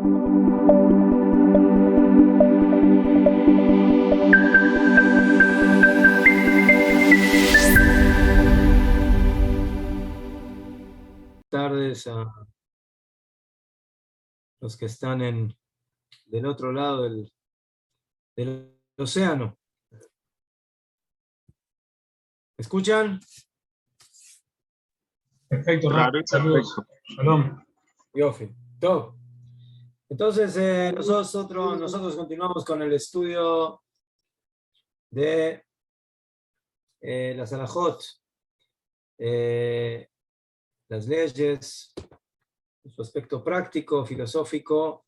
Tardes a los que están del otro lado del océano. ¿Me escuchan? Perfecto, Claro y saludos. perfecto. Shalom. Yofi. Top. Entonces, nosotros continuamos con el estudio de las alajot, las leyes, su aspecto práctico, filosófico,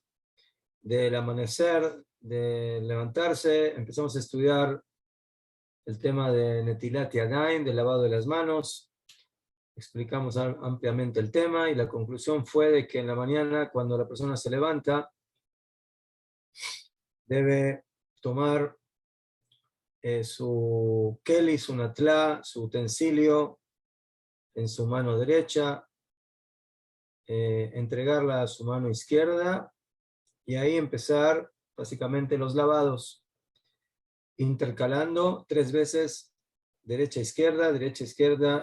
del amanecer, de levantarse. Empezamos a estudiar el tema de Netilat Yadayim, del lavado de las manos. Explicamos ampliamente el tema y la conclusión fue de que en la mañana, cuando la persona se levanta, debe tomar su keli, su natlá, su utensilio en su mano derecha, entregarla a su mano izquierda y ahí empezar básicamente los lavados, intercalando 3 veces derecha, izquierda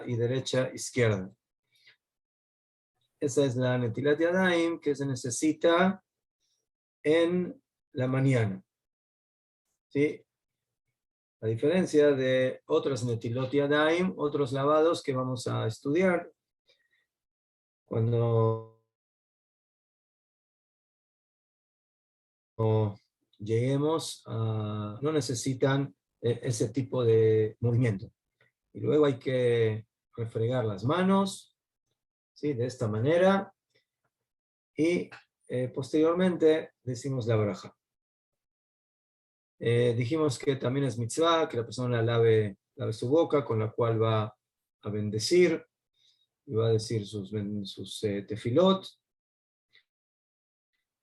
y derecha, izquierda. Esa es la Netilat Yadayim que se necesita en la mañana. ¿Sí? A diferencia de otras Netilot Yadayim, otros lavados que vamos a estudiar cuando lleguemos a... no necesitan ese tipo de movimiento. Y luego hay que refregar las manos, ¿sí? De esta manera, y posteriormente decimos la braja. Dijimos que también es mitzvah, que la persona lave su boca, con la cual va a bendecir, y va a decir sus tefilot,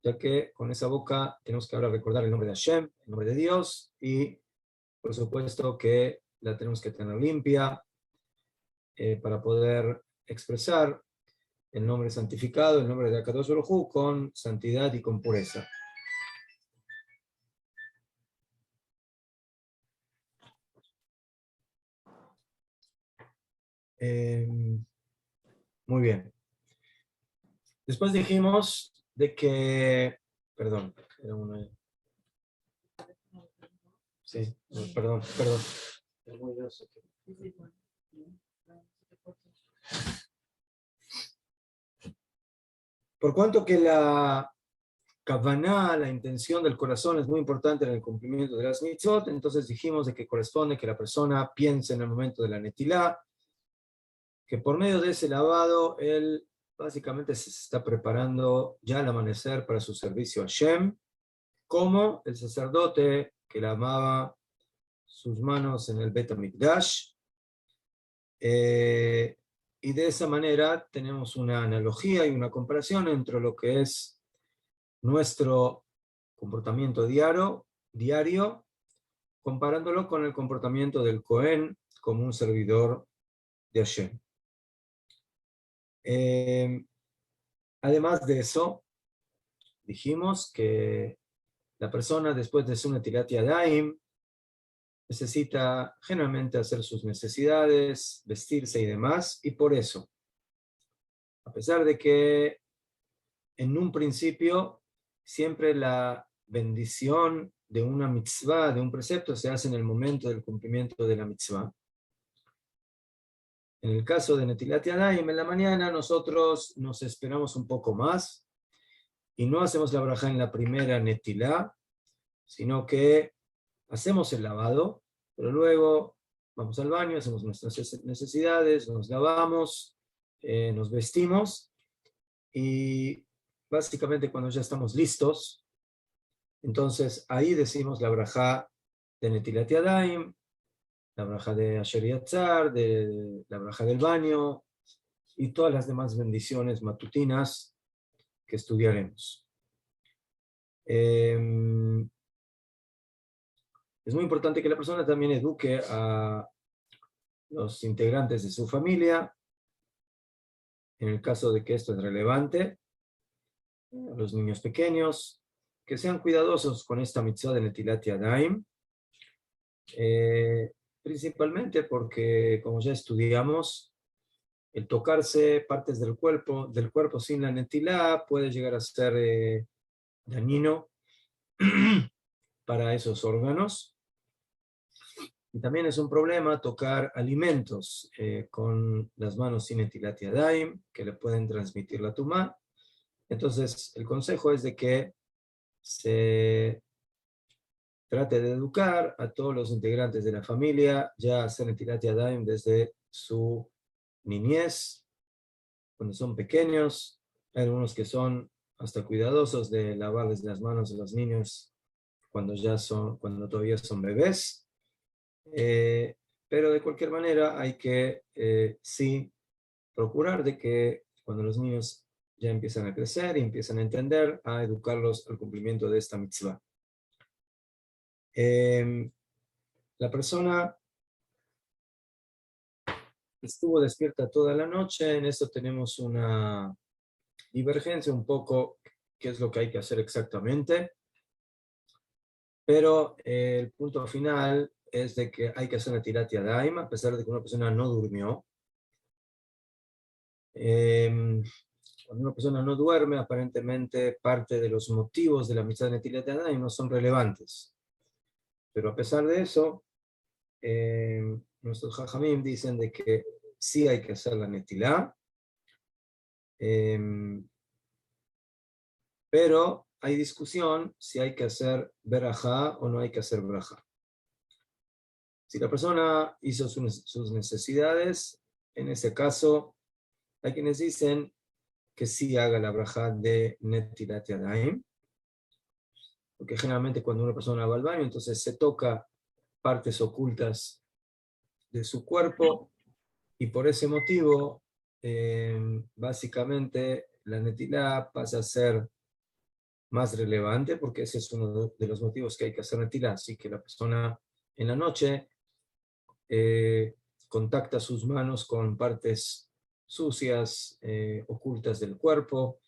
ya que con esa boca tenemos que ahora recordar el nombre de Hashem, el nombre de Dios, y por supuesto que la tenemos que tener limpia para poder expresar el nombre santificado, el nombre de Akadosh Baruj Hu, con santidad y con pureza. Muy bien. Después dijimos de que, perdón, era una... Sí, perdón. Es muy groso. Por cuanto que la kavaná, la intención del corazón es muy importante en el cumplimiento de las mitzvot, entonces dijimos de que corresponde que la persona piense en el momento de la netilá, que por medio de ese lavado él básicamente se está preparando ya al amanecer para su servicio a Hashem, como el sacerdote que lavaba sus manos en el Bet HaMikdash. Y de esa manera tenemos una analogía y una comparación entre lo que es nuestro comportamiento diario, comparándolo con el comportamiento del Cohen como un servidor de Hashem. Además de eso, dijimos que la persona después de su Netilat Yadayim necesita generalmente hacer sus necesidades, vestirse y demás, y por eso, a pesar de que en un principio siempre la bendición de una mitzvah, de un precepto, se hace en el momento del cumplimiento de la mitzvah. En el caso de Netilat Yadayim, en la mañana nosotros nos esperamos un poco más y no hacemos la braja en la primera Netilá, sino que hacemos el lavado, pero luego vamos al baño, hacemos nuestras necesidades, nos lavamos, nos vestimos y básicamente cuando ya estamos listos, entonces ahí decimos la braja de Netilat Yadayim, la braja de Asher Yatzar, de la braja del baño y todas las demás bendiciones matutinas que estudiaremos. Es muy importante que la persona también eduque a los integrantes de su familia, en el caso de que esto es relevante, a los niños pequeños, que sean cuidadosos con esta mitzvah de Netilat Yadayim, principalmente porque, como ya estudiamos, el tocarse partes del cuerpo sin la netilá puede llegar a ser dañino para esos órganos. Y también es un problema tocar alimentos con las manos sin netilat yadayim, que le pueden transmitir la tumá. Entonces, el consejo es de que se trate de educar a todos los integrantes de la familia, ya a hacer netilat yadayim desde su niñez, cuando son pequeños. Hay algunos que son hasta cuidadosos de lavarles las manos a los niños cuando todavía son bebés. Pero de cualquier manera hay que sí procurar de que cuando los niños ya empiezan a crecer y empiezan a entender, a educarlos al cumplimiento de esta mitzvah. La persona estuvo despierta toda la noche, en esto tenemos una divergencia un poco, qué es lo que hay que hacer exactamente, pero el punto final es de que hay que hacer una Netilat Yadayim, a pesar de que una persona no durmió. Cuando una persona no duerme, aparentemente parte de los motivos de la mitzvah de Netilat Yadayim no son relevantes. Pero a pesar de eso, nuestros Jajamim dicen de que sí hay que hacer la Netilá, pero hay discusión si hay que hacer Berajá o no hay que hacer Berajá. Si la persona hizo sus necesidades, en ese caso, hay quienes dicen que sí haga la Berajá de Netilat Yadayim, porque generalmente cuando una persona va al baño, entonces se toca partes ocultas de su cuerpo, y por ese motivo, básicamente, la netilá pasa a ser más relevante, porque ese es uno de los motivos que hay que hacer netilá. Así que la persona en la noche contacta sus manos con partes sucias, ocultas del cuerpo,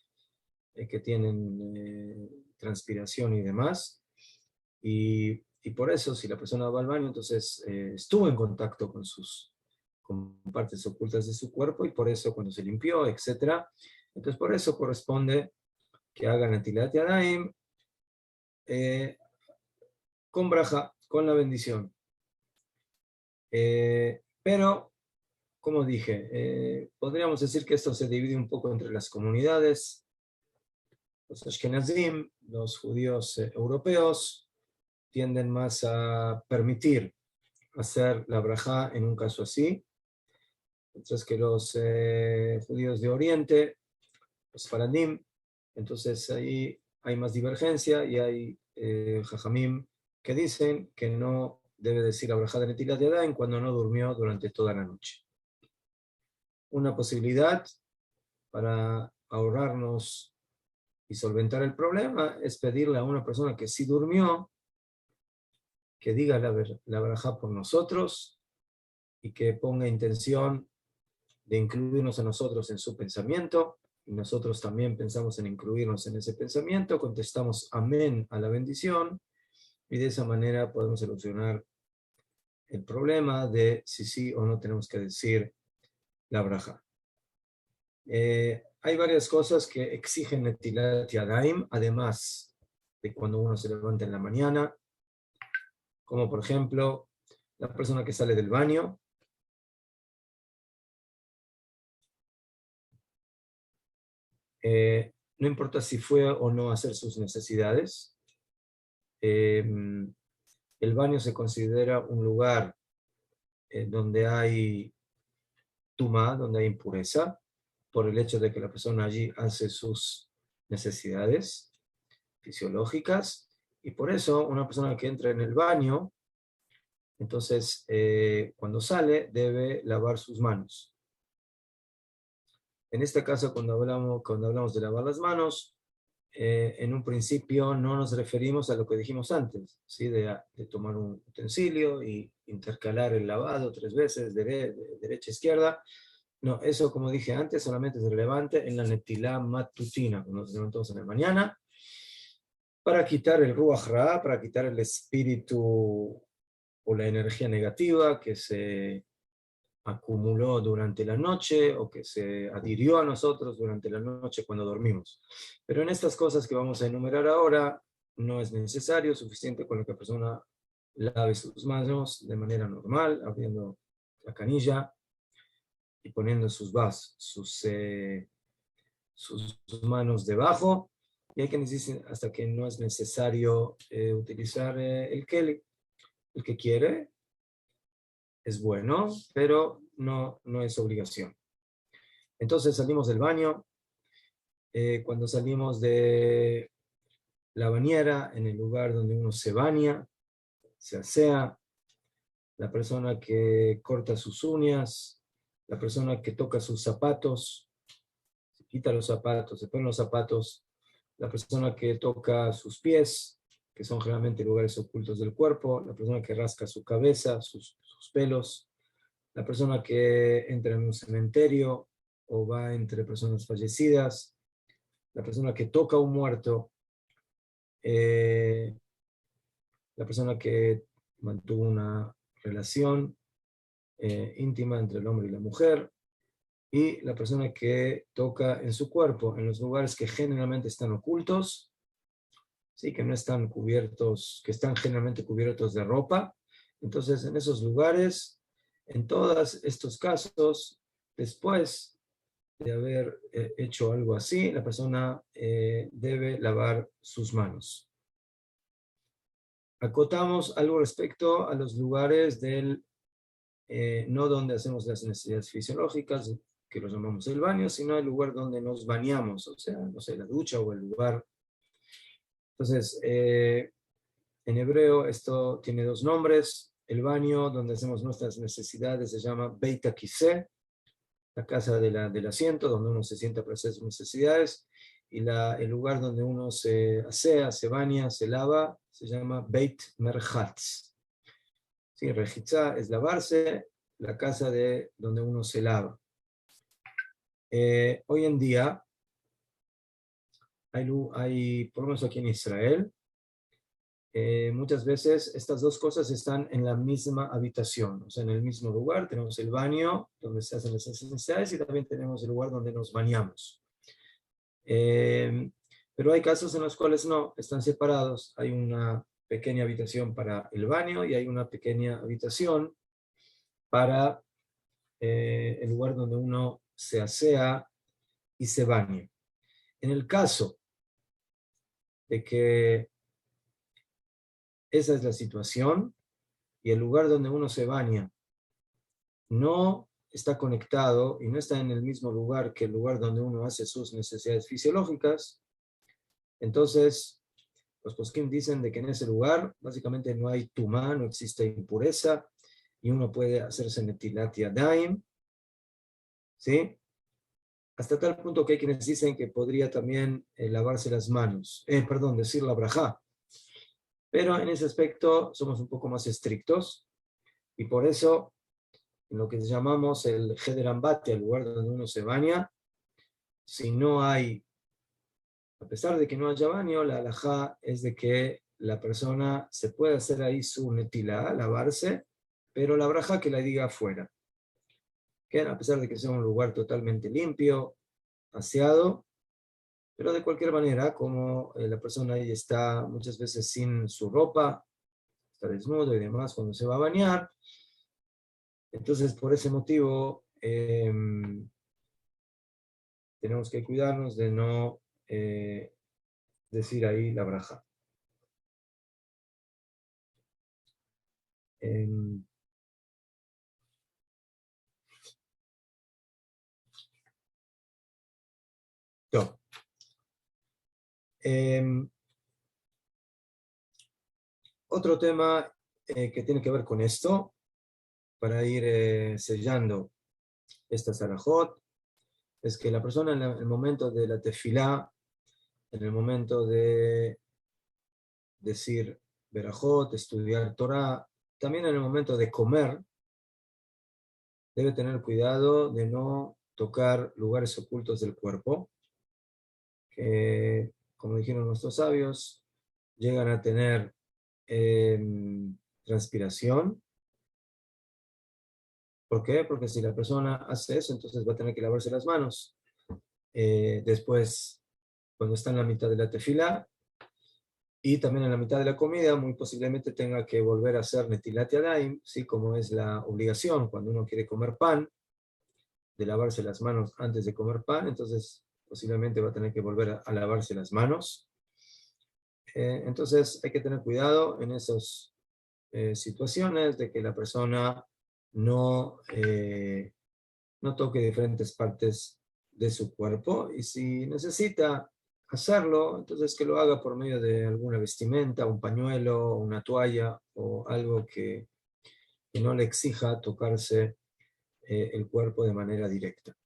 que tienen transpiración y demás. Y por eso, si la persona va al baño, entonces estuvo en contacto con partes ocultas de su cuerpo, y por eso cuando se limpió, etc. Entonces por eso corresponde que hagan Netilat Yadayim con braja, con la bendición. Pero, como dije, podríamos decir que esto se divide un poco entre las comunidades. Los Ashkenazim, los judíos europeos, tienden más a permitir hacer la brajá en un caso así, mientras que los judíos de Oriente, los faradim, entonces ahí hay más divergencia y hay jajamim que dicen que no debe decir la brajá de Netilat Yadayim cuando no durmió durante toda la noche. Una posibilidad para ahorrarnos y solventar el problema es pedirle a una persona que sí durmió que diga la brajá por nosotros y que ponga intención de incluirnos a nosotros en su pensamiento, y nosotros también pensamos en incluirnos en ese pensamiento, contestamos amén a la bendición, y de esa manera podemos solucionar el problema de si sí o no tenemos que decir la braja. Hay varias cosas que exigen Netilat Yadayim, además de cuando uno se levanta en la mañana, como por ejemplo la persona que sale del baño. No importa si fue o no a hacer sus necesidades. El baño se considera un lugar donde hay tumá, donde hay impureza, por el hecho de que la persona allí hace sus necesidades fisiológicas, y por eso una persona que entra en el baño, entonces cuando sale debe lavar sus manos. En este caso, cuando hablamos de lavar las manos, en un principio no nos referimos a lo que dijimos antes, ¿sí? de tomar un utensilio y intercalar el lavado 3 veces, derecha, izquierda, No, eso como dije antes, solamente es relevante en la netilá matutina, cuando nos levantamos en la mañana, para quitar el ruach ra, para quitar el espíritu o la energía negativa que se acumuló durante la noche o que se adhirió a nosotros durante la noche cuando dormimos. Pero en estas cosas que vamos a enumerar ahora, no es necesario, suficiente con que la persona lave sus manos de manera normal, abriendo la canilla y poniendo sus manos debajo. Y hay quienes dicen hasta que no es necesario utilizar el keli. El que quiere es bueno, pero no es obligación. Entonces salimos del baño. Cuando salimos de la bañera, en el lugar donde uno se baña, se asea, la persona que corta sus uñas, la persona que toca sus zapatos, se quita los zapatos, se pone los zapatos, la persona que toca sus pies, que son generalmente lugares ocultos del cuerpo, la persona que rasca su cabeza, sus pelos, la persona que entra en un cementerio o va entre personas fallecidas, la persona que toca a un muerto, la persona que mantuvo una relación íntima entre el hombre y la mujer, y la persona que toca en su cuerpo, en los lugares que generalmente están ocultos, ¿sí? Que no están cubiertos, que están generalmente cubiertos de ropa. Entonces, en esos lugares, en todos estos casos, después de haber hecho algo así, la persona debe lavar sus manos. Acotamos algo respecto a los lugares no donde hacemos las necesidades fisiológicas, que lo llamamos el baño, sino el lugar donde nos bañamos, o sea, no sé, la ducha o el lugar. Entonces, en hebreo esto tiene dos nombres. El baño donde hacemos nuestras necesidades se llama Beit HaKiseh, la casa del asiento, donde uno se sienta para hacer sus necesidades. Y el lugar donde uno se asea, se baña, se lava, se llama Beit Merchatz. Sí, Rejitzá es lavarse, la casa de donde uno se lava. Hoy en día, por lo menos aquí en Israel, muchas veces estas dos cosas están en la misma habitación, o sea, en el mismo lugar. Tenemos el baño donde se hacen las necesidades y también tenemos el lugar donde nos bañamos. Pero hay casos en los cuales no, están separados. Hay una pequeña habitación para el baño y hay una pequeña habitación para el lugar donde uno se asea y se baña. En el caso de que esa es la situación y el lugar donde uno se baña no está conectado y no está en el mismo lugar que el lugar donde uno hace sus necesidades fisiológicas, entonces los poskim dicen de que en ese lugar básicamente no hay tumá, no existe impureza y uno puede hacerse netilat yadayim, ¿sí? Hasta tal punto que hay quienes dicen que podría también lavarse las manos, decir la brajá. Pero en ese aspecto somos un poco más estrictos y por eso en lo que llamamos el Heder Ambati, el lugar donde uno se baña, si no hay, a pesar de que no haya baño, la halajá es de que la persona se puede hacer ahí su netilá, lavarse, pero la braja que la diga afuera. Que a pesar de que sea un lugar totalmente limpio, aseado, pero de cualquier manera, como la persona ahí está muchas veces sin su ropa, está desnudo y demás cuando se va a bañar, entonces por ese motivo tenemos que cuidarnos de no decir ahí la braja. No. Otro tema que tiene que ver con esto, para ir sellando esta sarajot, es que la persona en el momento de la tefilá, en el momento de decir berajot, estudiar Torah, también en el momento de comer, debe tener cuidado de no tocar lugares ocultos del cuerpo, que, como dijeron nuestros sabios, llegan a tener transpiración. ¿Por qué? Porque si la persona hace eso, entonces va a tener que lavarse las manos. Después, cuando está en la mitad de la tefila y también en la mitad de la comida, muy posiblemente tenga que volver a hacer netilat yadayim, ¿sí? Como es la obligación cuando uno quiere comer pan, de lavarse las manos antes de comer pan, entonces posiblemente va a tener que volver a lavarse las manos. Entonces hay que tener cuidado en esas situaciones de que la persona no, no toque diferentes partes de su cuerpo, y si necesita hacerlo, entonces que lo haga por medio de alguna vestimenta, un pañuelo, una toalla o algo que no le exija tocarse el cuerpo de manera directa.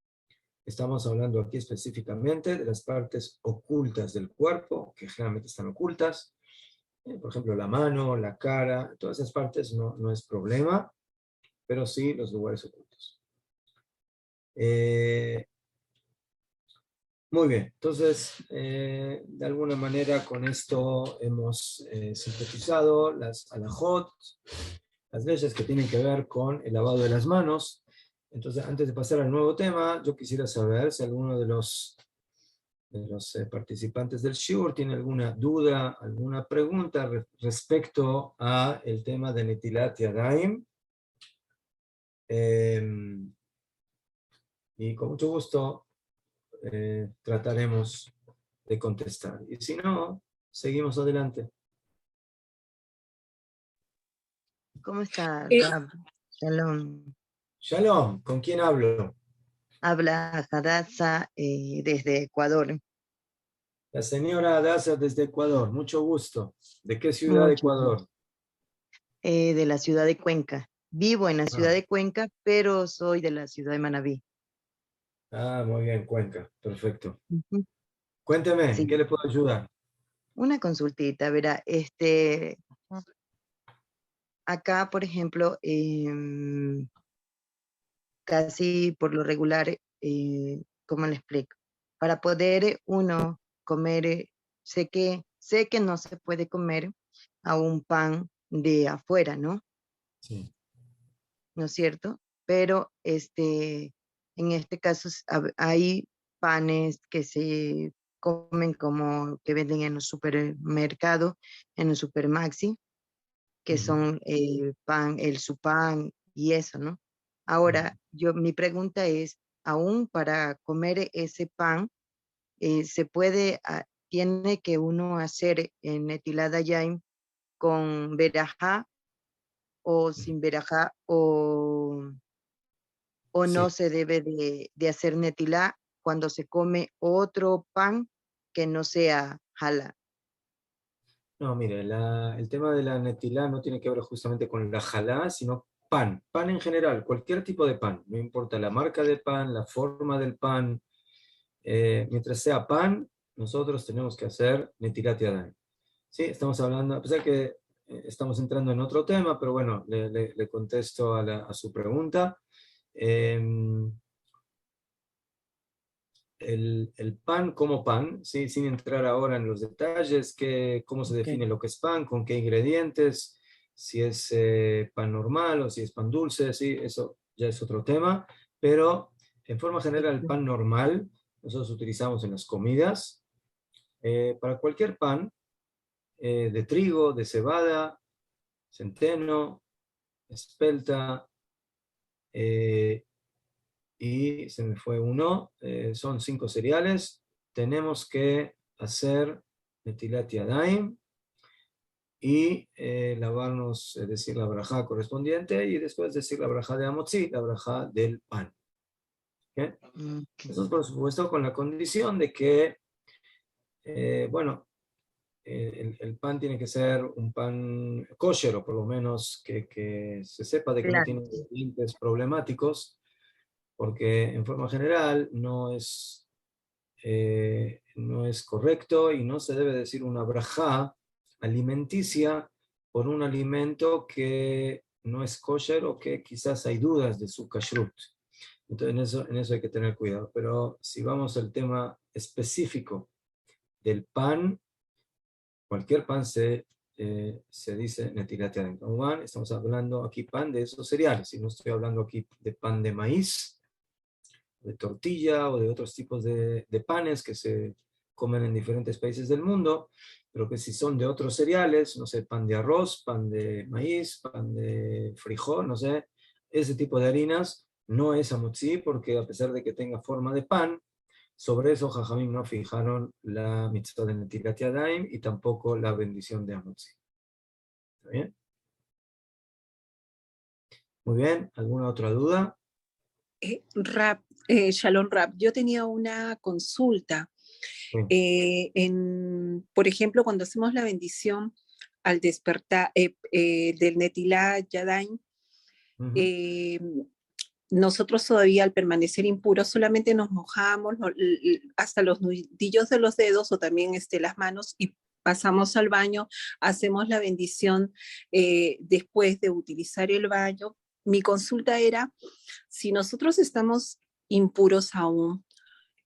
Estamos hablando aquí específicamente de las partes ocultas del cuerpo, que generalmente están ocultas. Por ejemplo, la mano, la cara, todas esas partes no es problema, pero sí los lugares ocultos. Muy bien, entonces, de alguna manera con esto hemos sintetizado las alajot, las leyes que tienen que ver con el lavado de las manos. Entonces, antes de pasar al nuevo tema, yo quisiera saber si alguno de los participantes del shiur tiene alguna duda, alguna pregunta respecto a el tema de Netilat Yadayim. Y con mucho gusto trataremos de contestar. Y si no, seguimos adelante. ¿Cómo está, Rab? Shalom. Shalom, ¿con quién hablo? Habla Hadassah desde Ecuador. La señora Adasa desde Ecuador, mucho gusto. ¿De qué ciudad de Mucho Ecuador? gusto. De la ciudad de Cuenca. Vivo en la ciudad Ah, de Cuenca, pero soy de la ciudad de Manabí. muy bien, Cuenca, perfecto. Ujú. Cuénteme, ¿en qué Sí, le puedo ayudar? una consultita, verá, acá, por ejemplo, casi por lo regular, ¿cómo le explico? Para poder uno comer, sé que no se puede comer a un pan de afuera, ¿no? Sí. ¿No es cierto? Pero en este caso hay panes que se comen como que venden en los supermercados, en los supermaxi, que Ujú, son el su pan y eso, ¿no? ujú. Ahora, mi pregunta es, aún para comer ese pan, se puede, tiene que uno hacer netilada yaim con verajá o sin verajá o Sí. no se debe de hacer netilá cuando se come otro pan que no sea halá. No, mire, el tema de la netilá no tiene que ver justamente con la jalá, sino pan. Pan en general, cualquier tipo de pan. No importa la marca de pan, la forma del pan. Mientras sea pan, nosotros tenemos que hacer netilat yadayim. Sí, estamos hablando, a pesar que estamos entrando en otro tema, pero bueno, le contesto a su pregunta. Em, el pan como pan, ¿sí? Sin entrar ahora en los detalles, cómo se Okay. define lo que es pan, con qué ingredientes, si es pan normal o si es pan dulce, ¿sí? Eso ya es otro tema, pero en forma general el pan normal nosotros utilizamos en las comidas. Para cualquier pan, de trigo, de cebada, centeno, espelta, eh, y se me fue uno, son 5 cereales, tenemos que hacer metilat yadayim y lavarnos, decir la brajá correspondiente y después decir la brajá de amotzi, la brajá del pan. ¿Okay? Okay. Eso es por supuesto con la condición de que, bueno, el pan tiene que ser un pan kosher, o por lo menos que se sepa de que no Claro, tiene sí. ingredientes problemáticos, porque en forma general no es correcto y no se debe decir una brajá alimenticia por un alimento que no es kosher o que quizás hay dudas de su kashrut. Entonces en eso hay que tener cuidado. Pero si vamos al tema específico del pan, cualquier pan se dice netilat yadayim. Estamos hablando aquí pan de esos cereales, y no estoy hablando aquí de pan de maíz, de tortilla o de otros tipos de panes que se comen en diferentes países del mundo, pero que si son de otros cereales, no sé, pan de arroz, pan de maíz, pan de frijol, no sé, ese tipo de harinas no es hamotzi, porque a pesar de que tenga forma de pan, sobre eso Jajamim no fijaron la mitzvah de Netilat Yadayim y tampoco la bendición de hamotzi. ¿Está bien? Muy bien, ¿alguna otra duda? Shalom Rab, yo tenía una consulta. Sí. Por ejemplo, cuando hacemos la bendición al despertar del Netilat Yadayim, nosotros todavía al permanecer impuros solamente nos mojamos hasta los nudillos de los dedos o también las manos y pasamos al baño, hacemos la bendición después de utilizar el baño. Mi consulta era, si nosotros estamos impuros aún,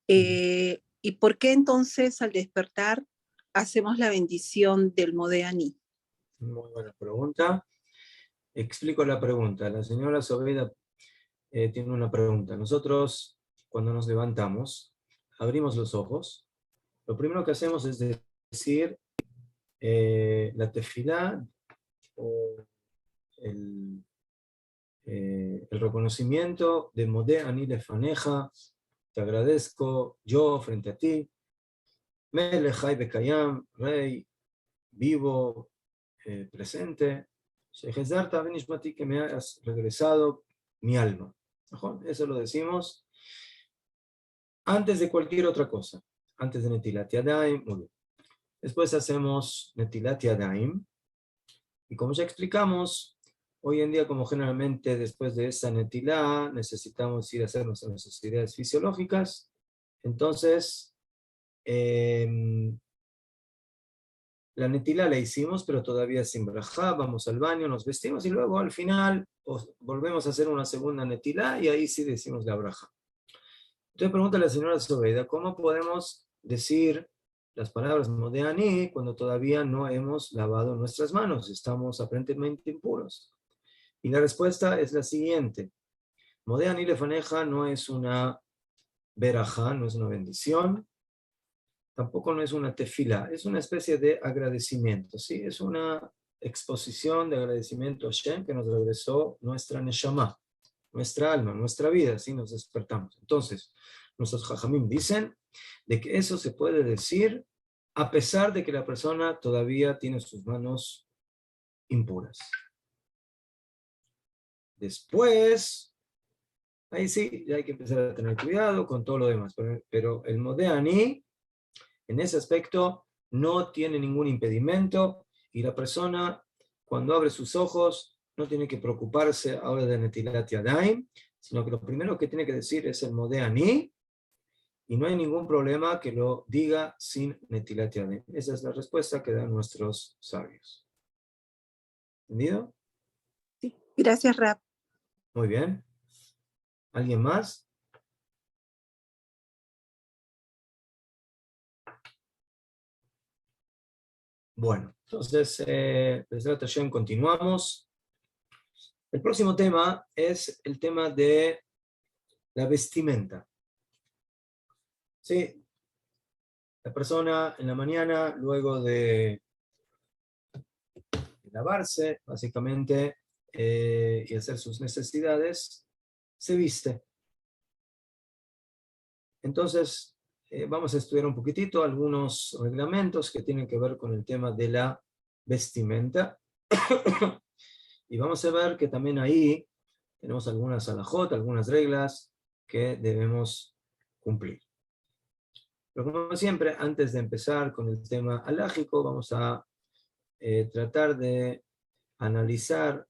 ¿y por qué entonces al despertar hacemos la bendición del Modéani? Muy buena pregunta. Explico la pregunta. La señora Sobeida tiene una pregunta. Nosotros, cuando nos levantamos, abrimos los ojos. Lo primero que hacemos es decir la tefilá o el reconocimiento de Modé Ani Lefaneja. Te agradezco yo frente a ti. Melech Hay Bekayam, Rey, vivo, presente. Shehezarta Benishmati, que me has regresado mi alma. Eso lo decimos antes de cualquier otra cosa. Antes de Netilat Yadayim, muy bien. Después hacemos Netilat Yadayim. Y como ya explicamos, hoy en día, como generalmente después de esa Netilá necesitamos ir a hacer nuestras necesidades fisiológicas, entonces la Netilá la hicimos, pero todavía sin brajá, vamos al baño, nos vestimos y luego al final volvemos a hacer una segunda Netilá y ahí sí decimos la brajá. Entonces pregunta la señora Sobeida, ¿cómo podemos decir las palabras Modéani cuando todavía no hemos lavado nuestras manos? Estamos aparentemente impuros. Y la respuesta es la siguiente. Modéani Lefaneja no es una verajá, no es una bendición, tampoco no es una tefila, es una especie de agradecimiento, ¿sí? Es una exposición de agradecimiento a Hashem que nos regresó nuestra neshama, nuestra alma, nuestra vida, ¿sí? Nos despertamos. Entonces, nuestros jajamim dicen de que eso se puede decir a pesar de que la persona todavía tiene sus manos impuras. Después, ahí sí, ya hay que empezar a tener cuidado con todo lo demás, pero el Modéani, en ese aspecto, no tiene ningún impedimento y la persona, cuando abre sus ojos, no tiene que preocuparse ahora de Netilat Yadayim, sino que lo primero que tiene que decir es el Modéani, y no hay ningún problema que lo diga sin Netilat Yadayim. Esa es la respuesta que dan nuestros sabios. ¿Entendido? Sí, gracias, Rab. Muy bien. ¿Alguien más? Bueno, entonces, continuamos. El próximo tema es el tema de la vestimenta. Sí, la persona en la mañana, luego de lavarse, básicamente, y hacer sus necesidades, se viste. Entonces, vamos a estudiar un poquitito algunos reglamentos que tienen que ver con el tema de la vestimenta. Y vamos a ver que también ahí tenemos algunas alajot, algunas reglas que debemos cumplir. Pero como siempre, antes de empezar con el tema alágico, vamos a tratar de analizar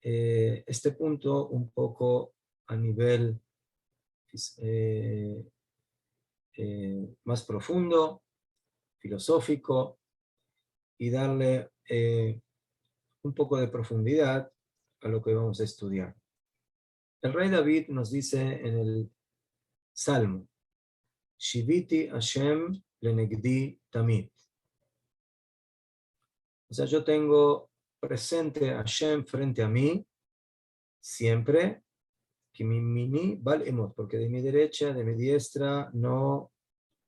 este punto un poco a nivel más profundo, filosófico, y darle un poco de profundidad a lo que vamos a estudiar. El rey David nos dice en el Salmo, Shiviti Hashem lenegdi tamid. O sea, yo tengo presente a Hashem frente a mí siempre, que mi mini val emot, porque de mi derecha, de mi diestra, no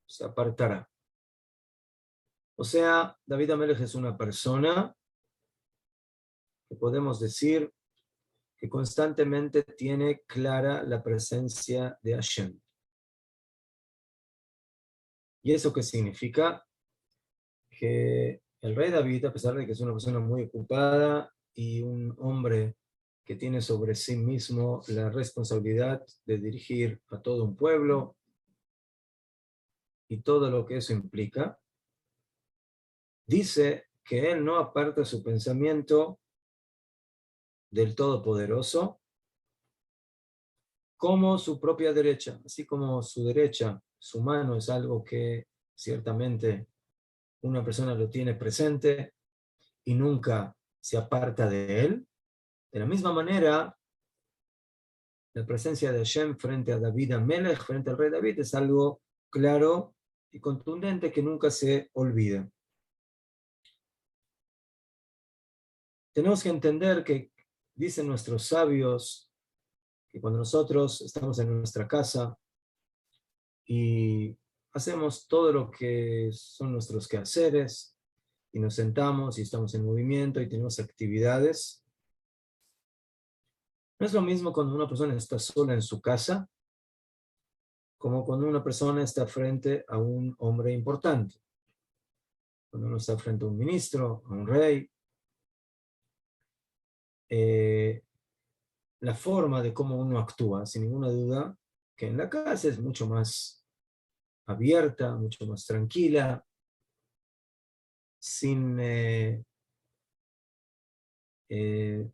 se apartará. O sea, David Amelech es una persona que podemos decir que constantemente tiene clara la presencia de Hashem. ¿Y eso qué significa? Que el rey David, a pesar de que es una persona muy ocupada y un hombre que tiene sobre sí mismo la responsabilidad de dirigir a todo un pueblo y todo lo que eso implica, dice que él no aparta su pensamiento del Todopoderoso como su propia derecha, así como su derecha, su mano es algo que ciertamente una persona lo tiene presente y nunca se aparta de él. De la misma manera, la presencia de Hashem frente a David Amelech, frente al rey David, es algo claro y contundente que nunca se olvida. Tenemos que entender que dicen nuestros sabios que cuando nosotros estamos en nuestra casa y hacemos todo lo que son nuestros quehaceres y nos sentamos y estamos en movimiento y tenemos actividades, no es lo mismo cuando una persona está sola en su casa como cuando una persona está frente a un hombre importante. Cuando uno está frente a un ministro, a un rey, la forma de cómo uno actúa, sin ninguna duda, que en la casa es mucho más abierta, mucho más tranquila, sin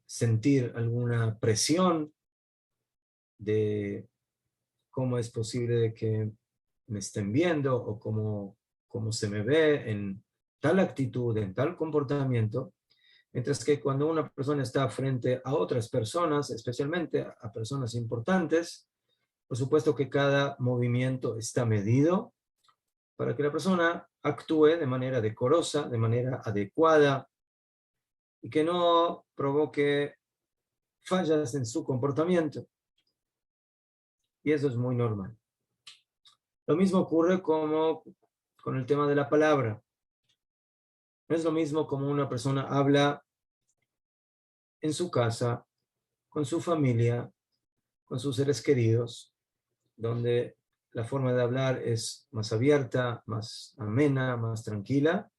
sentir alguna presión de cómo es posible de que me estén viendo o cómo se me ve en tal actitud, en tal comportamiento. Mientras que cuando una persona está frente a otras personas, especialmente a personas importantes, por supuesto que cada movimiento está medido para que la persona actúe de manera decorosa, de manera adecuada y que no provoque fallas en su comportamiento. Y eso es muy normal. Lo mismo ocurre como con el tema de la palabra. No es lo mismo como una persona habla en su casa, con su familia, con sus seres queridos, donde la forma de hablar es más abierta, más amena, más tranquila,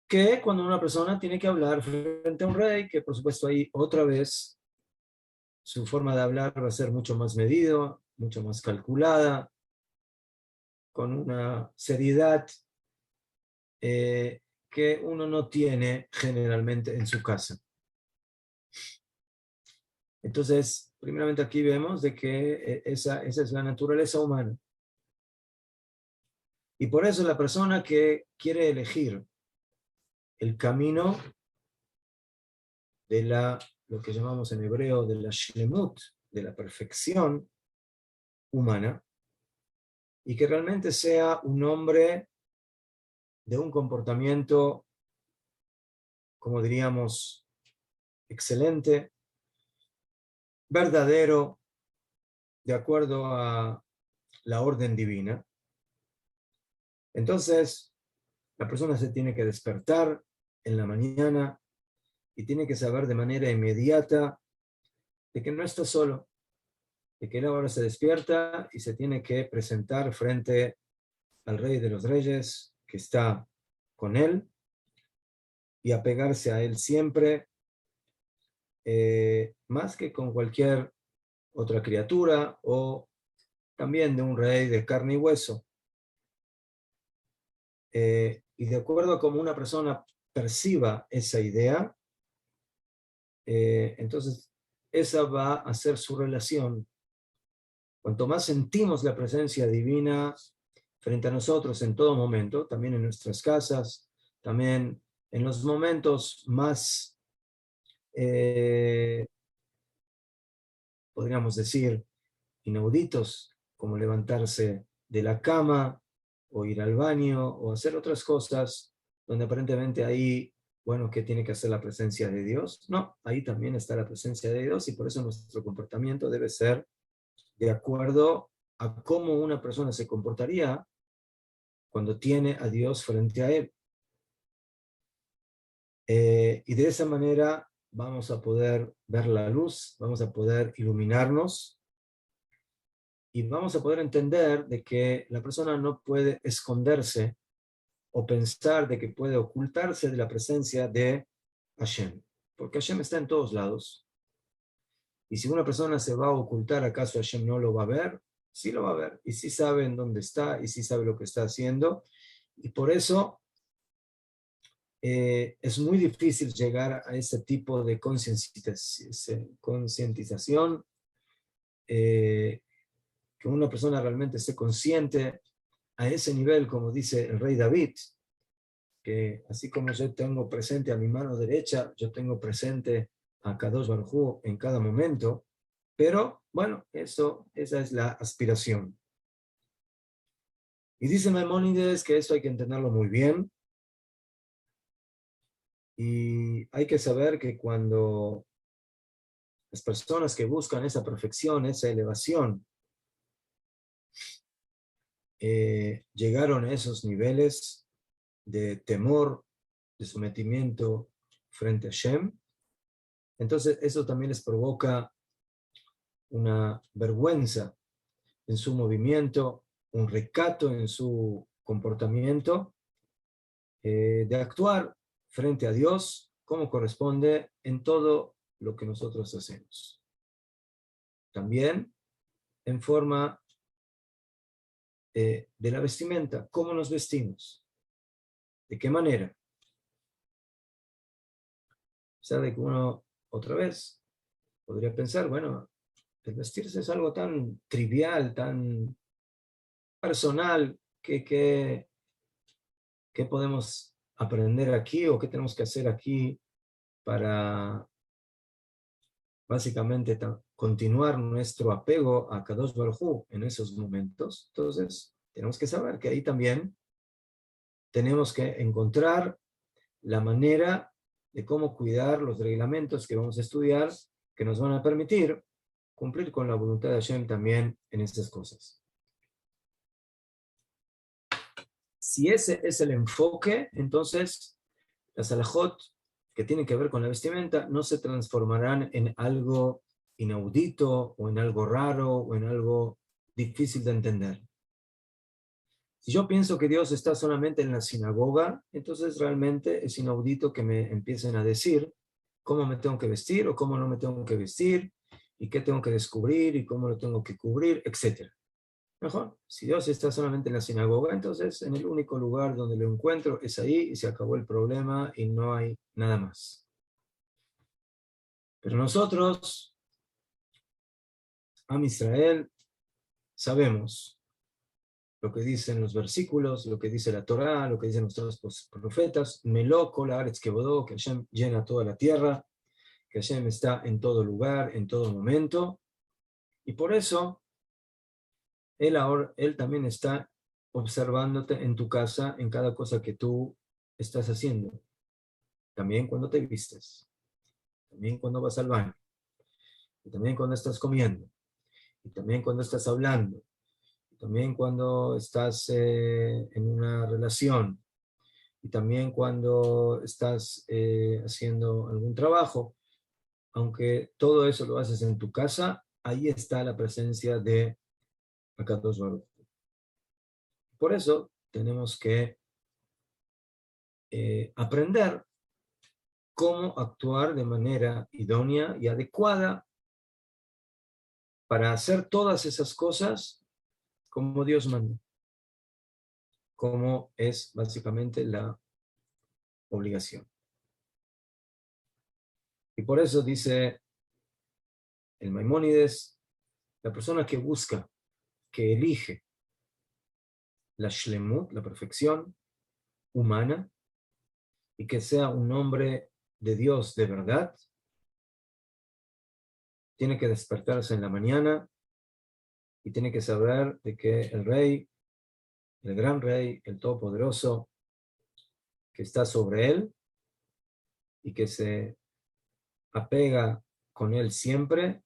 que cuando una persona tiene que hablar frente a un rey, que por supuesto ahí otra vez su forma de hablar va a ser mucho más medido, mucho más calculada, con una seriedad que uno no tiene generalmente en su casa. Entonces, primeramente aquí vemos de que esa es la naturaleza humana. Y por eso la persona que quiere elegir el camino de lo que llamamos en hebreo de la shlemut, de la perfección humana, y que realmente sea un hombre de un comportamiento, como diríamos, excelente, verdadero, de acuerdo a la orden divina. Entonces, la persona se tiene que despertar en la mañana y tiene que saber de manera inmediata de que no está solo, de que él ahora se despierta y se tiene que presentar frente al Rey de los Reyes, que está con él, y apegarse a él siempre, más que con cualquier otra criatura o también de un rey de carne y hueso. Y de acuerdo a cómo una persona perciba esa idea, entonces esa va a ser su relación. Cuanto más sentimos la presencia divina frente a nosotros en todo momento, también en nuestras casas, también en los momentos más podríamos decir, inauditos, como levantarse de la cama, o ir al baño, o hacer otras cosas, donde aparentemente ahí, bueno, ¿qué tiene que hacer la presencia de Dios? No, ahí también está la presencia de Dios, y por eso nuestro comportamiento debe ser de acuerdo a cómo una persona se comportaría cuando tiene a Dios frente a él. Y de esa manera vamos a poder ver la luz, vamos a poder iluminarnos y vamos a poder entender de que la persona no puede esconderse o pensar de que puede ocultarse de la presencia de Hashem, porque Hashem está en todos lados. Y si una persona se va a ocultar, ¿acaso Hashem no lo va a ver? Sí lo va a ver, y sí sabe en dónde está, y sí sabe lo que está haciendo, y por eso es muy difícil llegar a ese tipo de concientización, que una persona realmente esté consciente a ese nivel, como dice el rey David, que así como yo tengo presente a mi mano derecha, yo tengo presente a Kadosh Baruj Hu en cada momento, pero bueno, esa es la aspiración. Y dice Maimónides que eso hay que entenderlo muy bien, y hay que saber que cuando las personas que buscan esa perfección, esa elevación, llegaron a esos niveles de temor, de sometimiento frente a Shem, entonces eso también les provoca una vergüenza en su movimiento, un recato en su comportamiento, de actuar frente a Dios como corresponde en todo lo que nosotros hacemos. También en forma de la vestimenta, cómo nos vestimos, de qué manera. Sabe que uno, otra vez, podría pensar, bueno, el vestirse es algo tan trivial, tan personal, ¿qué podemos aprender aquí o qué tenemos que hacer aquí para básicamente continuar nuestro apego a Kadosh Baruj Hu en esos momentos? Entonces, tenemos que saber que ahí también tenemos que encontrar la manera de cómo cuidar los reglamentos que vamos a estudiar, que nos van a permitir cumplir con la voluntad de Hashem también en estas cosas. Si ese es el enfoque, entonces las alajot que tienen que ver con la vestimenta no se transformarán en algo inaudito o en algo raro o en algo difícil de entender. Si yo pienso que Dios está solamente en la sinagoga, entonces realmente es inaudito que me empiecen a decir cómo me tengo que vestir o cómo no me tengo que vestir y qué tengo que descubrir y cómo lo tengo que cubrir, etc. Mejor, si Dios está solamente en la sinagoga, entonces en el único lugar donde lo encuentro es ahí y se acabó el problema y no hay nada más. Pero nosotros, Am Israel, sabemos lo que dicen los versículos, lo que dice la Torá, lo que dicen nuestros profetas, Meló kol haaretz kebodó, que Hashem llena toda la tierra, que Hashem está en todo lugar, en todo momento, y por eso Él también está observándote en tu casa, en cada cosa que tú estás haciendo, también cuando te vistes, también cuando vas al baño, y también cuando estás comiendo, y también cuando estás hablando, y también cuando estás en una relación, y también cuando estás haciendo algún trabajo. Aunque todo eso lo haces en tu casa, ahí está la presencia de Akadosh Baruj Hu. Por eso tenemos que aprender cómo actuar de manera idónea y adecuada para hacer todas esas cosas como Dios manda, como es básicamente la obligación. Y por eso dice el Maimónides, la persona que busca, que elige la shlemut, la perfección humana, y que sea un hombre de Dios de verdad, tiene que despertarse en la mañana y tiene que saber de que el rey, el gran rey, el todopoderoso, que está sobre él y que se apega con él siempre,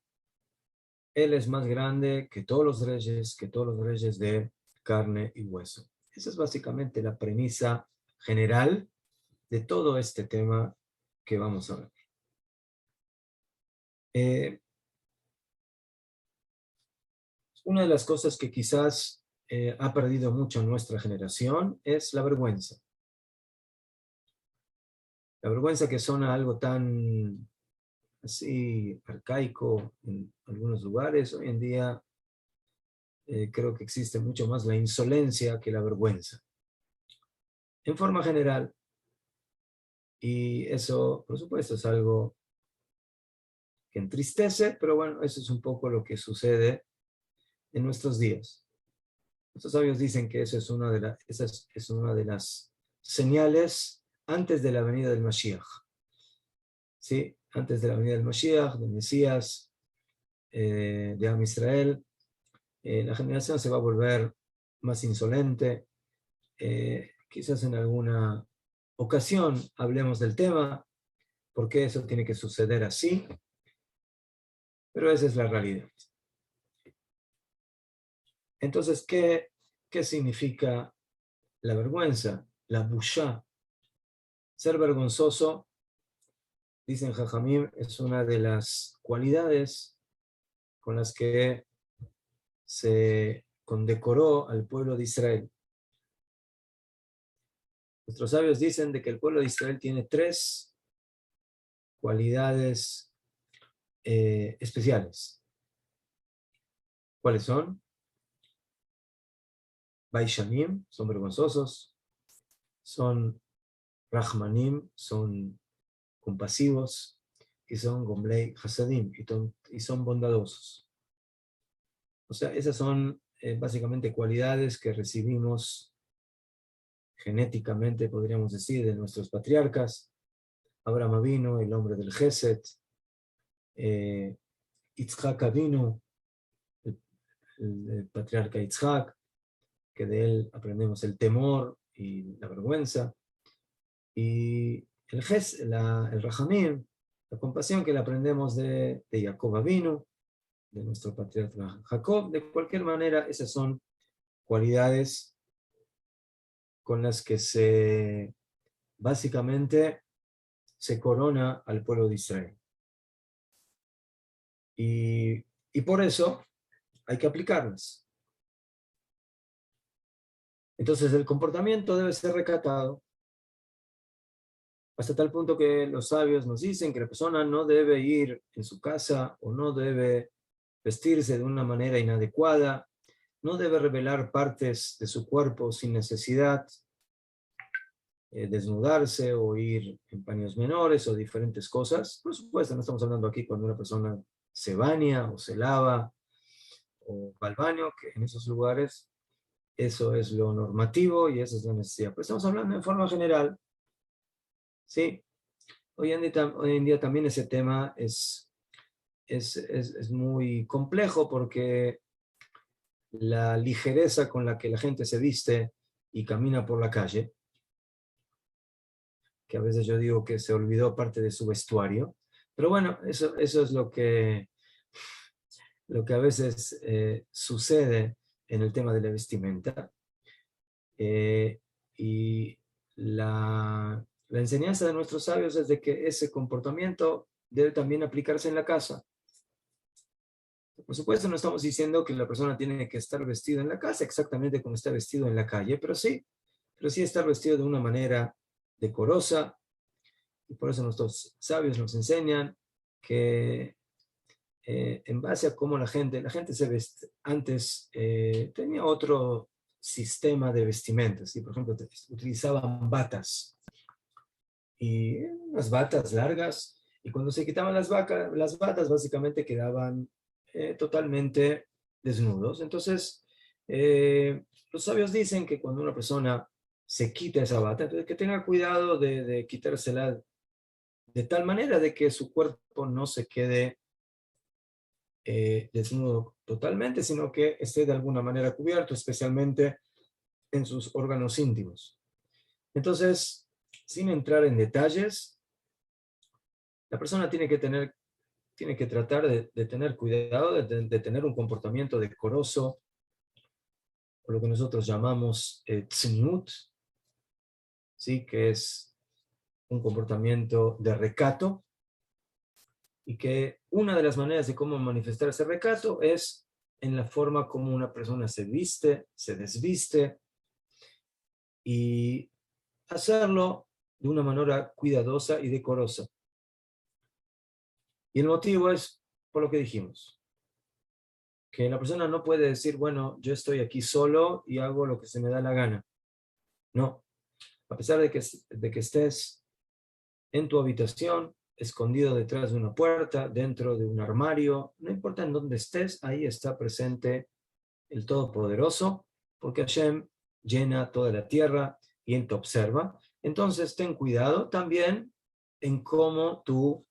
él es más grande que todos los reyes de carne y hueso. Esa es básicamente la premisa general de todo este tema que vamos a ver. Una de las cosas que quizás ha perdido mucho en nuestra generación es la vergüenza. La vergüenza que suena algo tan así arcaico en algunos lugares, hoy en día creo que existe mucho más la insolencia que la vergüenza. En forma general. Y eso, por supuesto, es algo que entristece, pero bueno, eso es un poco lo que sucede en nuestros días. Nuestros sabios dicen que esa es una de las señales antes de la venida del Mashiach. ¿Sí? Antes de la venida del Mashiach, del Mesías, de Am Israel, la generación se va a volver más insolente. Quizás en alguna ocasión hablemos del tema, por qué eso tiene que suceder así, pero esa es la realidad. Entonces, ¿qué significa la vergüenza? La bushá. Ser vergonzoso, dicen Jajamim, es una de las cualidades con las que se condecoró al pueblo de Israel. Nuestros sabios dicen de que el pueblo de Israel tiene 3 cualidades especiales. ¿Cuáles son? Baishanim, son vergonzosos. Son Rahmanim, son compasivos. Y son Gomlei Hasadim, y son bondadosos. O sea, esas son básicamente cualidades que recibimos genéticamente, podríamos decir, de nuestros patriarcas. Abraham Avinu, el hombre del Geset, Yitzhak Avinu, el patriarca Yitzhak, que de él aprendemos el temor y la vergüenza, y el Rahamim, la compasión que le aprendemos de Jacob Avinu, de nuestro patriarca Jacob. De cualquier manera, esas son cualidades con las que básicamente se corona al pueblo de Israel. Y por eso hay que aplicarlas. Entonces el comportamiento debe ser recatado, hasta tal punto que los sabios nos dicen que la persona no debe ir en su casa o no debe vestirse de una manera inadecuada, no debe revelar partes de su cuerpo sin necesidad, desnudarse o ir en paños menores o diferentes cosas. Por supuesto, no estamos hablando aquí cuando una persona se baña o se lava o va al baño, que en esos lugares eso es lo normativo y esa es la necesidad. Pero estamos hablando en forma general. ¿Sí? Hoy en día también ese tema es muy complejo porque la ligereza con la que la gente se viste y camina por la calle, que a veces yo digo que se olvidó parte de su vestuario, pero bueno, eso es lo que a veces sucede en el tema de la vestimenta. Y la enseñanza de nuestros sabios es de que ese comportamiento debe también aplicarse en la casa. Por supuesto, no estamos diciendo que la persona tiene que estar vestido en la casa exactamente como está vestido en la calle, pero sí estar vestido de una manera decorosa. Y por eso nuestros sabios nos enseñan que en base a cómo la gente se veste, antes tenía otro sistema de vestimentas. ¿Sí? Por ejemplo, utilizaban batas y unas batas largas, y cuando se quitaban las batas básicamente quedaban totalmente desnudos. Entonces, los sabios dicen que cuando una persona se quita esa bata, entonces que tenga cuidado de quitársela de tal manera de que su cuerpo no se quede desnudo totalmente, sino que esté de alguna manera cubierto, especialmente en sus órganos íntimos. Entonces, sin entrar en detalles, la persona tiene que tratar de tener cuidado, de tener un comportamiento decoroso, o lo que nosotros llamamos tzniut, ¿sí? Que es un comportamiento de recato, y que una de las maneras de cómo manifestar ese recato es en la forma como una persona se viste, se desviste, y hacerlo de una manera cuidadosa y decorosa. Y el motivo es por lo que dijimos, que la persona no puede decir, bueno, yo estoy aquí solo y hago lo que se me da la gana. No, a pesar de que estés en tu habitación, escondido detrás de una puerta, dentro de un armario, no importa en dónde estés, ahí está presente el Todopoderoso, porque Hashem llena toda la tierra y Él te observa. Entonces ten cuidado también en cómo tú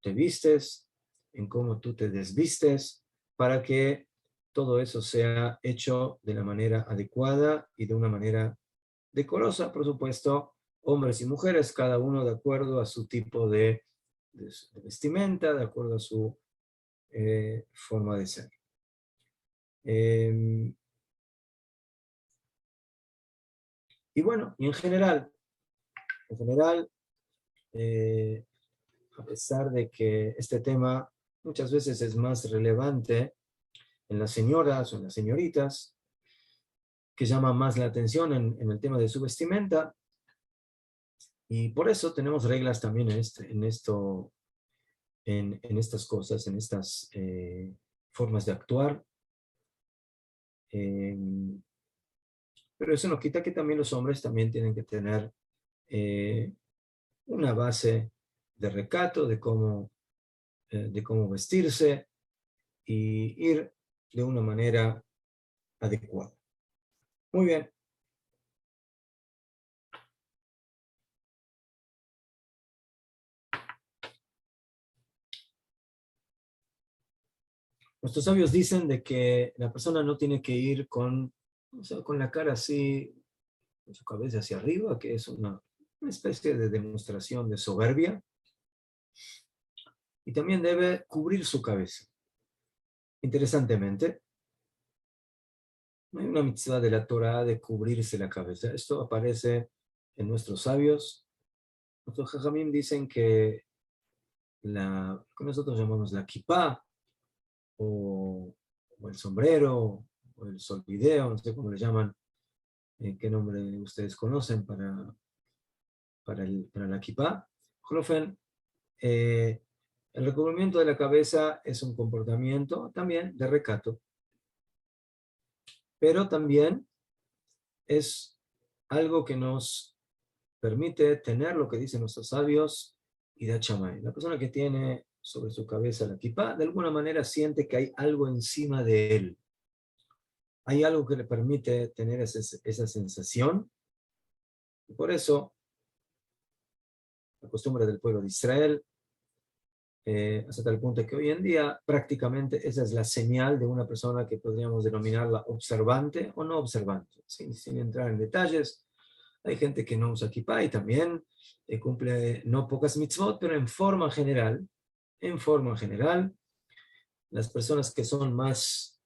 te vistes, en cómo tú te desvistes, para que todo eso sea hecho de la manera adecuada y de una manera decorosa, por supuesto, hombres y mujeres, cada uno de acuerdo a su tipo de vestimenta, de acuerdo a su forma de ser. Y bueno, y en general, a pesar de que este tema muchas veces es más relevante en las señoras o en las señoritas, que llama más la atención en el tema de su vestimenta, y por eso tenemos reglas también en estas cosas, en estas formas de actuar. Pero eso no quita que también los hombres también tienen que tener una base de recato, de cómo vestirse y ir de una manera adecuada. Muy bien. Nuestros sabios dicen de que la persona no tiene que ir con la cara así, con su cabeza hacia arriba, que es una especie de demostración de soberbia, y también debe cubrir su cabeza. Interesantemente, no hay una mitzvah de la Torah de cubrirse la cabeza. Esto aparece en nuestros sabios. Nuestros jajamim dicen que que nosotros llamamos la kippah, o el sombrero, o el solvideo, no sé cómo le llaman, qué nombre ustedes conocen para la kippah. El recubrimiento de la cabeza es un comportamiento también de recato, pero también es algo que nos permite tener lo que dicen nuestros sabios y da chamay. La persona que tiene sobre su cabeza la kippah, de alguna manera siente que hay algo encima de él. Hay algo que le permite tener esa sensación. Y por eso, la costumbre del pueblo de Israel, hasta tal punto que hoy en día prácticamente esa es la señal de una persona que podríamos denominarla observante o no observante, sin entrar en detalles. Hay gente que no usa kippah y también cumple no pocas mitzvot, pero en forma general, las personas que son más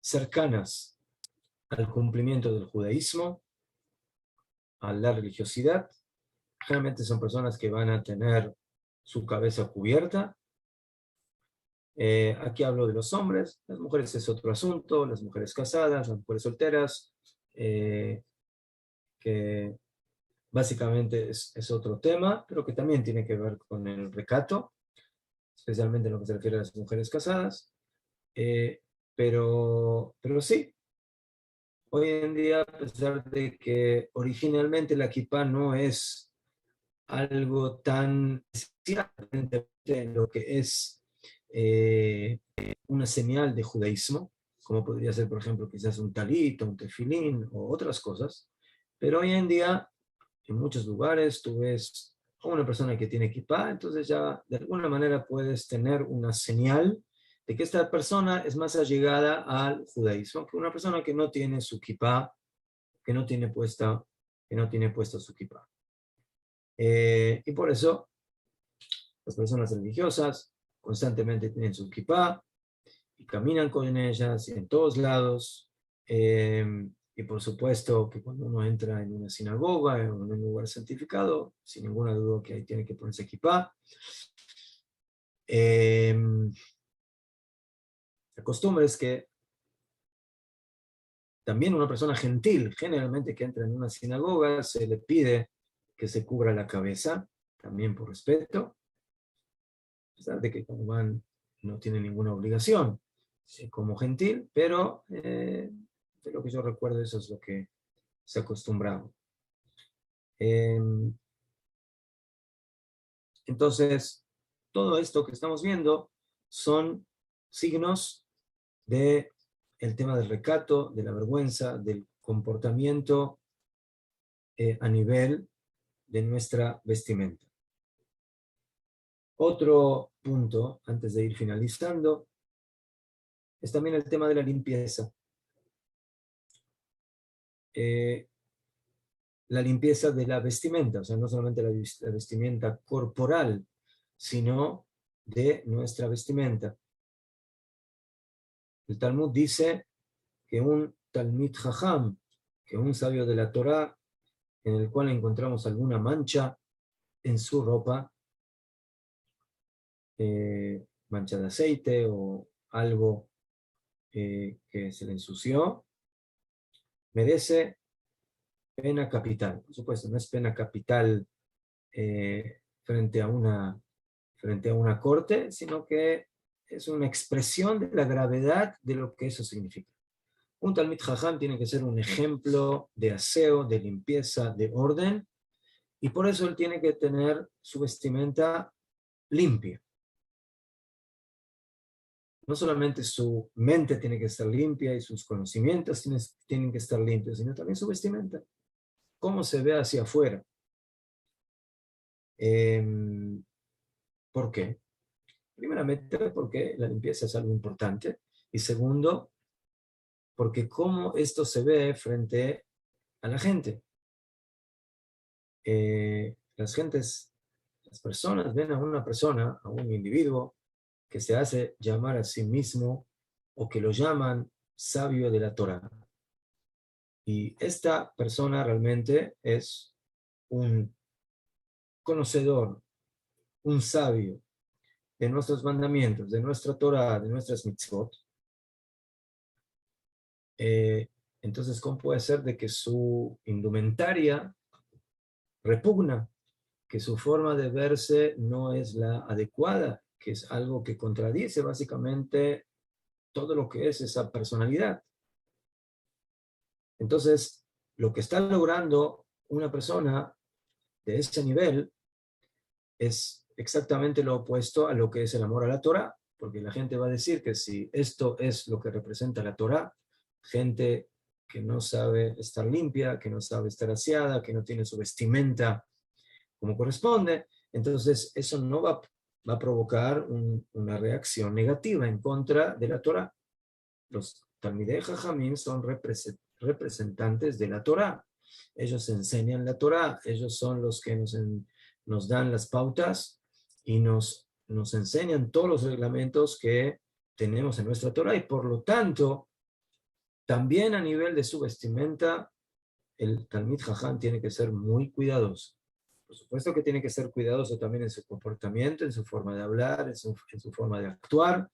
cercanas al cumplimiento del judaísmo, a la religiosidad, generalmente son personas que van a tener su cabeza cubierta. Aquí hablo de los hombres, las mujeres es otro asunto, las mujeres casadas, las mujeres solteras, que básicamente es otro tema, pero que también tiene que ver con el recato, especialmente en lo que se refiere a las mujeres casadas. Pero sí, hoy en día, a pesar de que originalmente la kippah no es algo tan en lo que es una señal de judaísmo, como podría ser, por ejemplo, quizás un talit, un tefilín o otras cosas, pero hoy en día, en muchos lugares, tú ves o una persona que tiene kippah, entonces ya de alguna manera puedes tener una señal de que esta persona es más allegada al judaísmo que una persona que no tiene su kippah, que no tiene puesta su kippah. Y por eso las personas religiosas constantemente tienen su kippah y caminan con ellas en todos lados. Y por supuesto que cuando uno entra en una sinagoga o en un lugar santificado, sin ninguna duda que ahí tiene que ponerse kippah. La costumbre es que también una persona gentil, generalmente que entra en una sinagoga, se le pide que se cubra la cabeza, también por respeto, a pesar de que cuando van no tiene ninguna obligación como gentil, pero de lo que yo recuerdo eso es lo que se acostumbraba. Entonces, todo esto que estamos viendo son signos del tema del recato, de la vergüenza, del comportamiento a nivel de nuestra vestimenta. Otro punto, antes de ir finalizando, es también el tema de la limpieza. La limpieza de la vestimenta, o sea, no solamente la vestimenta corporal, sino de nuestra vestimenta. El Talmud dice que un Talmid Jajam, que un sabio de la Torá, en el cual encontramos alguna mancha en su ropa, mancha de aceite o algo que se le ensució, merece pena capital. Por supuesto, no es pena capital frente a una corte, sino que es una expresión de la gravedad de lo que eso significa. Un Talmid Jajam tiene que ser un ejemplo de aseo, de limpieza, de orden, y por eso él tiene que tener su vestimenta limpia. No solamente su mente tiene que estar limpia y sus conocimientos tienen que estar limpios, sino también su vestimenta. Cómo se ve hacia afuera. ¿Por qué? Primeramente, porque la limpieza es algo importante. Y segundo, porque cómo esto se ve frente a la gente. Las personas ven a una persona, a un individuo, que se hace llamar a sí mismo o que lo llaman sabio de la Torá. Y esta persona realmente es un conocedor, un sabio de nuestros mandamientos, de nuestra Torá, de nuestras mitzvot. Entonces, ¿cómo puede ser de que su indumentaria repugna, que su forma de verse no es la adecuada, que es algo que contradice básicamente todo lo que es esa personalidad? Entonces, lo que está logrando una persona de ese nivel es exactamente lo opuesto a lo que es el amor a la Torá, porque la gente va a decir que si esto es lo que representa la Torá, gente que no sabe estar limpia, que no sabe estar aseada, que no tiene su vestimenta como corresponde, entonces eso no va a provocar una reacción negativa en contra de la Torá. Los Talmidei Jajamim son representantes de la Torá. Ellos enseñan la Torá, ellos son los que nos dan las pautas y nos enseñan todos los reglamentos que tenemos en nuestra Torá, y por lo tanto, también a nivel de su vestimenta, el Talmid Jajam tiene que ser muy cuidadoso. Por supuesto que tiene que ser cuidadoso también en su comportamiento, en su forma de hablar, en su forma de actuar,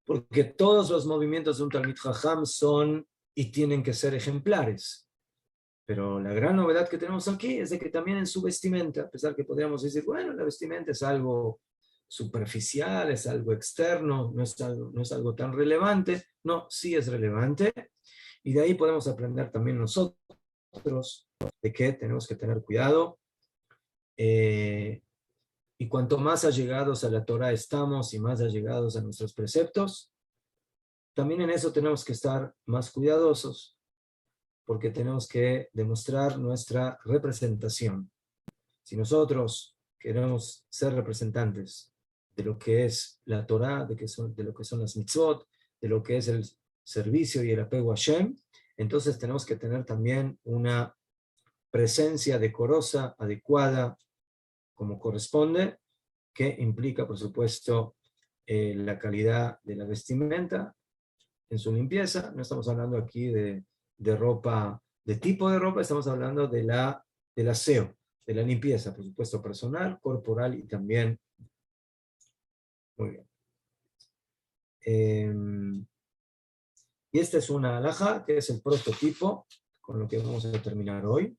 porque todos los movimientos de un Talmid Jajam son y tienen que ser ejemplares. Pero la gran novedad que tenemos aquí es de que también en su vestimenta, a pesar que podríamos decir, bueno, la vestimenta es algo superficial, es algo externo, no es algo tan relevante. No, sí es relevante. Y de ahí podemos aprender también nosotros de que tenemos que tener cuidado. Y cuanto más allegados a la Torah estamos y más allegados a nuestros preceptos, también en eso tenemos que estar más cuidadosos, porque tenemos que demostrar nuestra representación. Si nosotros queremos ser representantes de lo que es la Torá, de lo que son las mitzvot, de lo que es el servicio y el apego a Hashem, entonces tenemos que tener también una presencia decorosa, adecuada, como corresponde, que implica, por supuesto, la calidad de la vestimenta en su limpieza. No estamos hablando aquí de ropa, de tipo de ropa, estamos hablando del aseo, de la limpieza, por supuesto, personal, corporal y también. Muy bien. Y esta es una alhaja, que es el prototipo con lo que vamos a terminar hoy.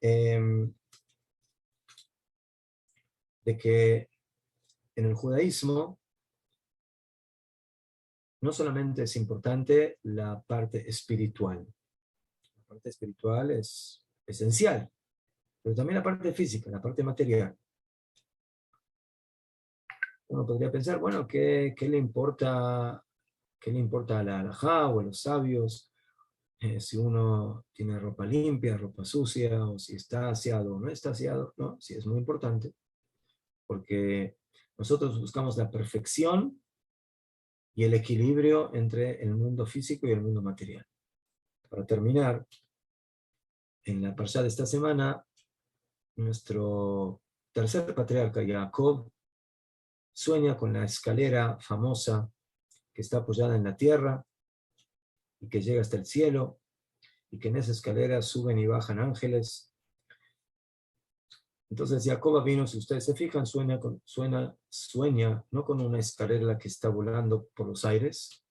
De que en el judaísmo no solamente es importante la parte espiritual. La parte espiritual es esencial, pero también la parte física, la parte material. Uno podría pensar, bueno, ¿qué le importa a la halajá o a los sabios si uno tiene ropa limpia, ropa sucia, o si está aseado o no está aseado? No, sí es muy importante, porque nosotros buscamos la perfección y el equilibrio entre el mundo físico y el mundo material. Para terminar, en la parashá de esta semana, nuestro tercer patriarca, Jacob, sueña con la escalera famosa que está apoyada en la tierra y que llega hasta el cielo, y que en esa escalera suben y bajan ángeles. Entonces Jacob vino, si ustedes se fijan, sueña no con una escalera que está volando por los aires,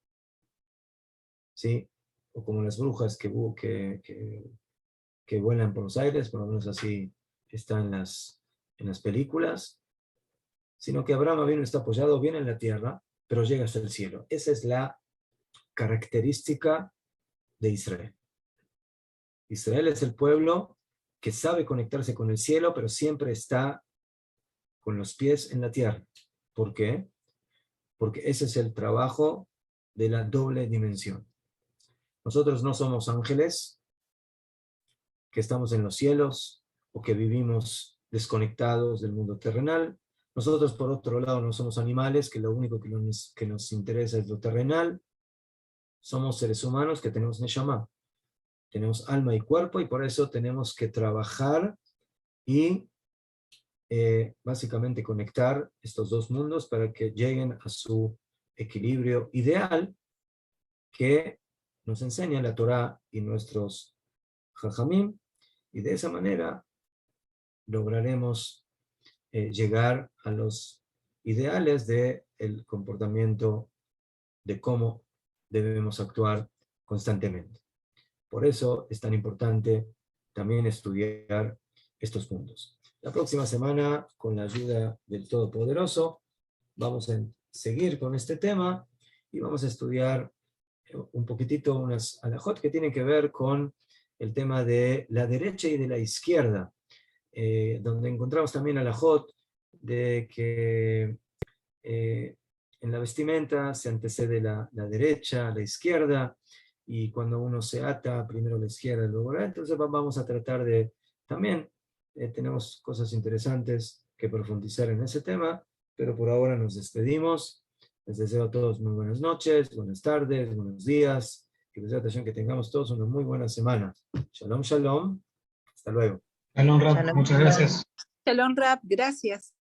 ¿sí? O como las brujas que vuelan por los aires, por lo menos así está en las películas, sino que Abraham vino, está apoyado bien en la tierra, pero llega hasta el cielo. Esa es la característica de Israel. Israel es el pueblo que sabe conectarse con el cielo, pero siempre está con los pies en la tierra. ¿Por qué? Porque ese es el trabajo de la doble dimensión. Nosotros no somos ángeles que estamos en los cielos o que vivimos desconectados del mundo terrenal. Nosotros, por otro lado, no somos animales, que lo único que nos interesa es lo terrenal. Somos seres humanos que tenemos neshama. Tenemos alma y cuerpo, y por eso tenemos que trabajar y básicamente conectar estos dos mundos para que lleguen a su equilibrio ideal que nos enseña la Torá y nuestros jajamim, y de esa manera lograremos llegar a los ideales del comportamiento, de cómo debemos actuar constantemente. Por eso es tan importante también estudiar estos puntos. La próxima semana, con la ayuda del Todopoderoso, vamos a seguir con este tema y vamos a estudiar un poquitito unas alajot que tienen que ver con el tema de la derecha y de la izquierda, donde encontramos también alajot de que en la vestimenta se antecede la derecha, la izquierda, y cuando uno se ata, primero la izquierda y luego la derecha. Entonces vamos a tratar de también, tenemos cosas interesantes que profundizar en ese tema, pero por ahora nos despedimos. Les deseo a todos muy buenas noches, buenas tardes, buenos días, que tengamos todos una muy buena semana. Shalom, shalom. Hasta luego. Shalom, Rab. Muchas gracias. Shalom, Rab. Gracias.